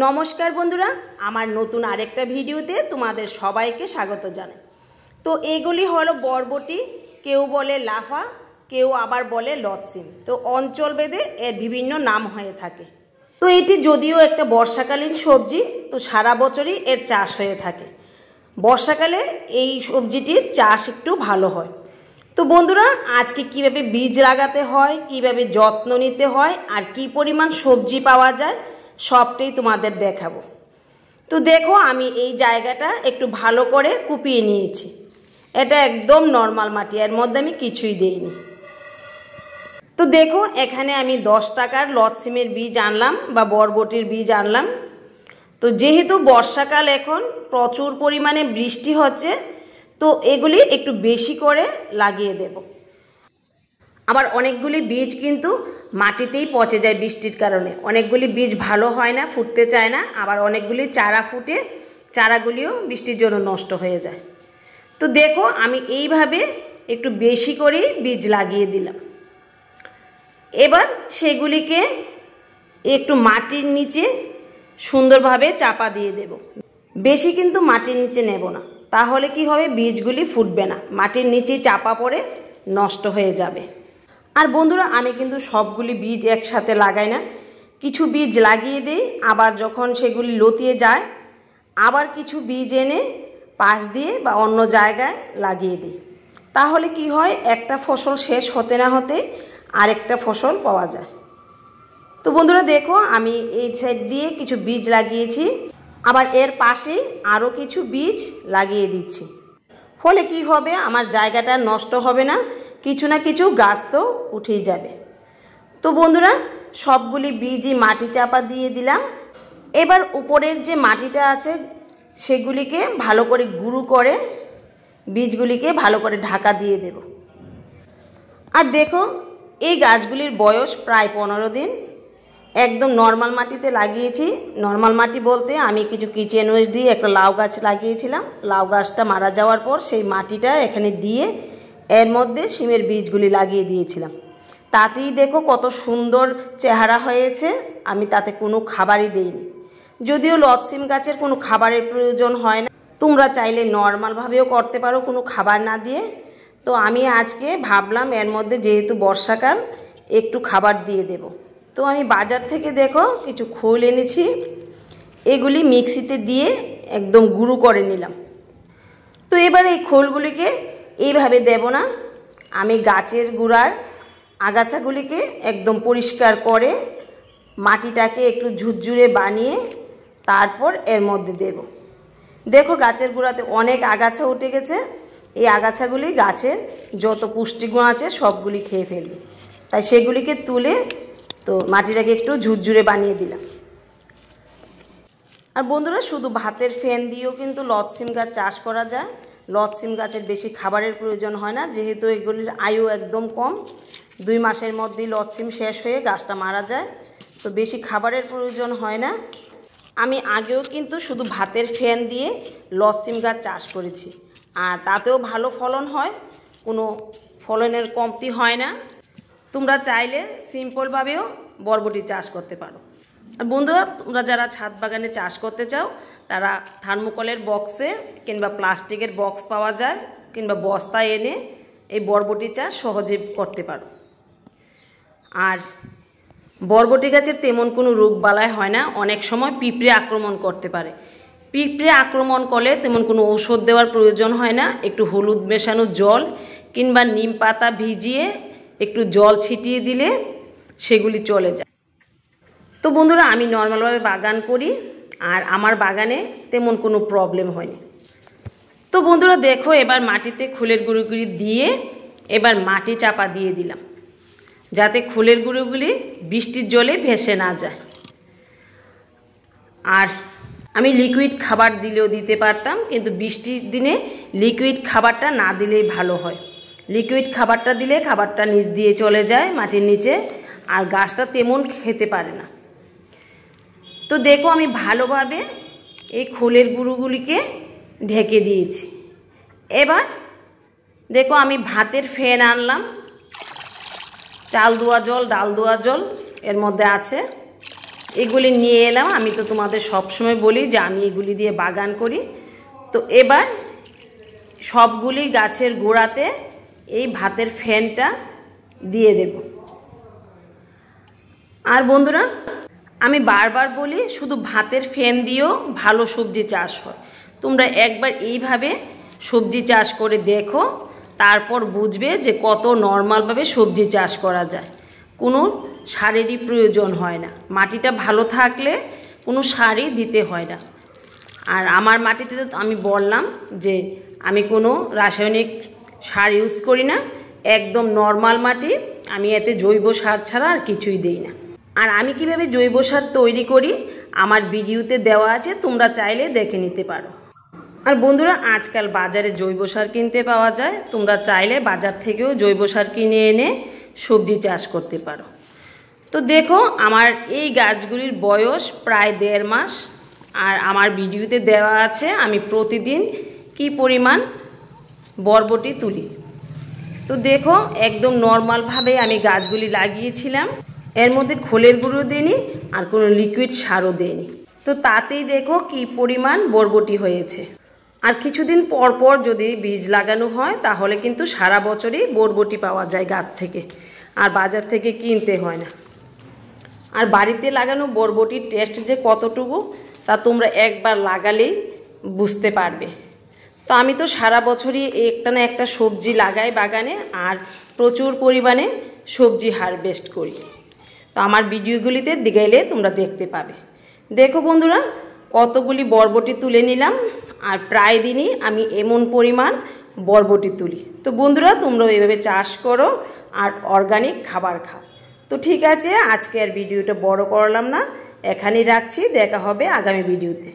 নমস্কার বন্ধুরা, আমার নতুন আরেকটা ভিডিওতে তোমাদের সবাইকে স্বাগত জানাই। তো এগুলি হলো বরবটি, কেউ বলে লাফা, কেউ আবার বলে লটসিম। তো অঞ্চল ভেদে এর বিভিন্ন নাম হয়ে থাকে। তো এটি যদিও একটা বর্ষাকালীন সবজি, তো সারা বছরই এর চাষ হয়ে থাকে। বর্ষাকালে এই সবজিটির চাষ একটু ভালো হয়। তো বন্ধুরা, আজকে কিভাবে বীজ লাগাতে হয়, কিভাবে যত্ন নিতে হয়, আর কি পরিমাণ সবজি পাওয়া যায় সবটাই তোমাদের দেখাবো। তো দেখো, আমি এই জায়গাটা একটু ভালো করে কুপিয়ে নিয়েছি। এটা একদম নর্মাল মাটি, এর মধ্যে আমি কিছুই দেইনি। তো দেখো, এখানে আমি 10 টাকার লটসিমের বীজ আনলাম বা বরবটির বীজ আনলাম। তো যেহেতু বর্ষাকাল, এখন প্রচুর পরিমাণে বৃষ্টি হচ্ছে, তো এগুলি একটু বেশি করে লাগিয়ে দেব। আবার অনেকগুলি বীজ কিন্তু মাটিতেই পচে যায় বৃষ্টির কারণে। অনেকগুলি বীজ ভালো হয় না, ফুটতে চায় না। আবার অনেকগুলি চারা ফুটে, চারাগুলিও বৃষ্টির জন্য নষ্ট হয়ে যায়। তো দেখো, আমি এইভাবে একটু বেশি করেই বীজ লাগিয়ে দিলাম। এবার সেগুলিকে একটু মাটির নিচে সুন্দরভাবে চাপা দিয়ে দেব। বেশি কিন্তু মাটির নিচে নেব না, তাহলে কি হবে, বীজগুলি ফুটবে না, মাটির নিচেই চাপা পড়ে নষ্ট হয়ে যাবে। আর বন্ধুরা, আমি কিন্তু সবগুলি বীজ একসাথে লাগাই না, কিছু বীজ লাগিয়ে দিই, আবার যখন সেগুলি লতিয়ে যায় আবার কিছু বীজ এনে পাশ দিয়ে বা অন্য জায়গায় লাগিয়ে দিই। তাহলে কি হয়, একটা ফসল শেষ হতে না হতে আরেকটা ফসল পাওয়া যায়। তো বন্ধুরা দেখো, আমি এই সাইড দিয়ে কিছু বীজ লাগিয়েছি, আবার এর পাশে আরও কিছু বীজ লাগিয়ে দিচ্ছি। ফলে কি হবে, আমার জায়গাটা নষ্ট হবে না, কিছু না কিছু গাছ তো উঠেই যাবে। তো বন্ধুরা, সবগুলি বীজই মাটি চাপা দিয়ে দিলাম। এবার উপরের যে মাটিটা আছে সেগুলিকে ভালো করে গুঁড়ো করে বীজগুলিকে ভালো করে ঢাকা দিয়ে দেব। আর দেখো, এই গাছগুলির বয়স প্রায় 15 দিন। একদম নর্মাল মাটিতে লাগিয়েছি। নর্মাল মাটি বলতে আমি কিছু কিচেন ওয়েস্ট দিয়ে একটা লাউ গাছ লাগিয়েছিলাম। লাউ গাছটা মারা যাওয়ার পর সেই মাটিটা এখানে দিয়ে এর মধ্যে শিমের বীজগুলি লাগিয়ে দিয়েছিলাম। তাতেই দেখো কত সুন্দর চেহারা হয়েছে। আমি তাতে কোনো খাবারই দেইনি। যদিও লটসিম গাছের কোনো খাবারের প্রয়োজন হয় না, তোমরা চাইলে নর্মালভাবেও করতে পারো কোনো খাবার না দিয়ে। তো আমি আজকে ভাবলাম এর মধ্যে যেহেতু বর্ষাকাল, একটু খাবার দিয়ে দেব। তো আমি বাজার থেকে দেখো কিছু খোল এনেছি, এগুলি মিক্সিতে দিয়ে একদম গুঁড়ো করে নিলাম। তো এবার এই খোলগুলিকে এইভাবে দেব না, আমি গাছের গোড়ার আগাছাগুলিকে একদম পরিষ্কার করে মাটিটাকে একটু ঝুরঝুরে বানিয়ে তারপর এর মধ্যে দেব। দেখো, গাছের গোড়াতে অনেক আগাছা উঠে গেছে। এই আগাছাগুলি গাছের যত পুষ্টিগুণ আছে সবগুলি খেয়ে ফেলবে, তাই সেগুলিকে তুলে তো মাটিটাকে একটু ঝুরঝুরে বানিয়ে দিলাম। আর বন্ধুরা, শুধু ভাতের ফেন দিয়েও কিন্তু লটসিম গাছ চাষ করা যায়। লটসিম গাছের বেশি খাবারের প্রয়োজন হয় না, যেহেতু এগুলির আয়ু একদম কম। 2 মাসের মধ্যেই লটসিম শেষ হয়ে গাছটা মারা যায়, তো বেশি খাবারের প্রয়োজন হয় না। আমি আগেও কিন্তু শুধু ভাতের ফেন দিয়ে লটসিম গাছ চাষ করেছি, আর তাতেও ভালো ফলন হয়, কোনো ফলনের কমতি হয় না। তোমরা চাইলে সিম্পলভাবেও বরবটি চাষ করতে পারো। আর বন্ধুরা, তোমরা যারা ছাদ বাগানে চাষ করতে চাও, তারা থার্মোকলের বক্সে কিংবা প্লাস্টিকের বক্স পাওয়া যায়, কিংবা বস্তায় এনে এই বরবটি চাষ সহজে করতে পারো। আর বরবটি গাছের তেমন কোনো রোগবালাই হয় না। অনেক সময় পিঁপড়ে আক্রমণ করতে পারে। পিঁপড়ে আক্রমণ করলে তেমন কোনো ঔষধ দেওয়ার প্রয়োজন হয় না। একটু হলুদ মেশানো জল কিংবা নিম পাতা ভিজিয়ে একটু জল ছিটিয়ে দিলে সেগুলি চলে যায়। তো বন্ধুরা, আমি নর্মালভাবে বাগান করি, আর আমার বাগানে তেমন কোনো প্রবলেম হয়নি। তো বন্ধুরা দেখো, এবার মাটিতে খোলের গুঁড়োগুলি দিয়ে এবার মাটি চাপা দিয়ে দিলাম, যাতে খোলের গুঁড়োগুলি বৃষ্টির জলে ভেসে না যায়। আর আমি লিকুইড খাবার দিলেও দিতে পারতাম, কিন্তু বৃষ্টির দিনে লিকুইড খাবারটা না দিলেই ভালো হয়। লিকুইড খাবারটা দিলে খাবারটা নিচ দিয়ে চলে যায় মাটির নিচে, আর গাছটা তেমন খেতে পারে না। তো দেখো, আমি ভালোভাবে এই খোলের গুঁড়োগুলিকে ঢেকে দিয়েছি। এবার দেখো, আমি ভাতের ফেন আনলাম, চাল ধোয়া জল, ডাল ধোয়া জল এর মধ্যে আছে। এগুলি নিয়ে এলাম। আমি তো তোমাদের সবসময় বলি যে আমি এগুলি দিয়ে বাগান করি। তো এবার সবগুলি গাছের গোড়াতে এই ভাতের ফেনটা দিয়ে দেব। আর বন্ধুরা, আমি বারবার বলি শুধু ভাতের ফেন দিয়েও ভালো সবজি চাষ হয়। তোমরা একবার এইভাবে সবজি চাষ করে দেখো, তারপর বুঝবে যে কত নর্মালভাবে সবজি চাষ করা যায়। কোনো সারেরই প্রয়োজন হয় না। মাটিটা ভালো থাকলে কোনো সারই দিতে হয় না। আর আমার মাটিতে তো আমি বললাম যে আমি কোনো রাসায়নিক সার ইউজ করি না, একদম নর্মাল মাটি। আমি এতে জৈব সার ছাড়া আর কিছুই দিই না। আর আমি কিভাবে জৈব সার তৈরি করি আমার ভিডিওতে দেওয়া আছে, তোমরা চাইলে দেখে নিতে পারো। আর বন্ধুরা, আজকাল বাজারে জৈব সার কিনতে পাওয়া যায়। তোমরা চাইলে বাজার থেকেও জৈব সার কিনে এনে সবজি চাষ করতে পারো। তো দেখো, আমার এই গাছগুলির বয়স প্রায় 1.5 মাস। আর আমার ভিডিওতে দেওয়া আছে আমি প্রতিদিন কি পরিমাণ বরবটি তুলি। তো দেখো, একদম নর্মালভাবে আমি গাছগুলি লাগিয়েছিলাম। এর মধ্যে খোলের গুঁড়ো দিইনি আর কোনো লিকুইড সারও দিইনি। তো তাতেই দেখো কি পরিমাণ বরবটি হয়েছে। আর কিছুদিন পর পর যদি বীজ লাগানো হয় তাহলে কিন্তু সারা বছরই বরবটি পাওয়া যায় গাছ থেকে, আর বাজার থেকে কিনতে হয় না। আর বাড়িতে লাগানো বরবটির টেস্ট যে কতটুকু তা তোমরা একবার লাগালেই বুঝতে পারবে। তো আমি তো সারা বছরই একটা না একটা সবজি লাগাই বাগানে, আর প্রচুর পরিমাণে সবজি হারভেস্ট করি। তো আমার ভিডিওগুলিতে গেলে তোমরা দেখতে পাবে। দেখো বন্ধুরা, কতগুলি বরবটি তুলে নিলাম, আর প্রায় দিনই আমি এমন পরিমাণ বরবটি তুলি। তো বন্ধুরা, তোমরা এইভাবে চাষ করো আর অর্গানিক খাবার খাও। তো ঠিক আছে, আজকে আর ভিডিওটা বড় করলাম না, এখানেই রাখছি। দেখা হবে আগামী ভিডিওতে।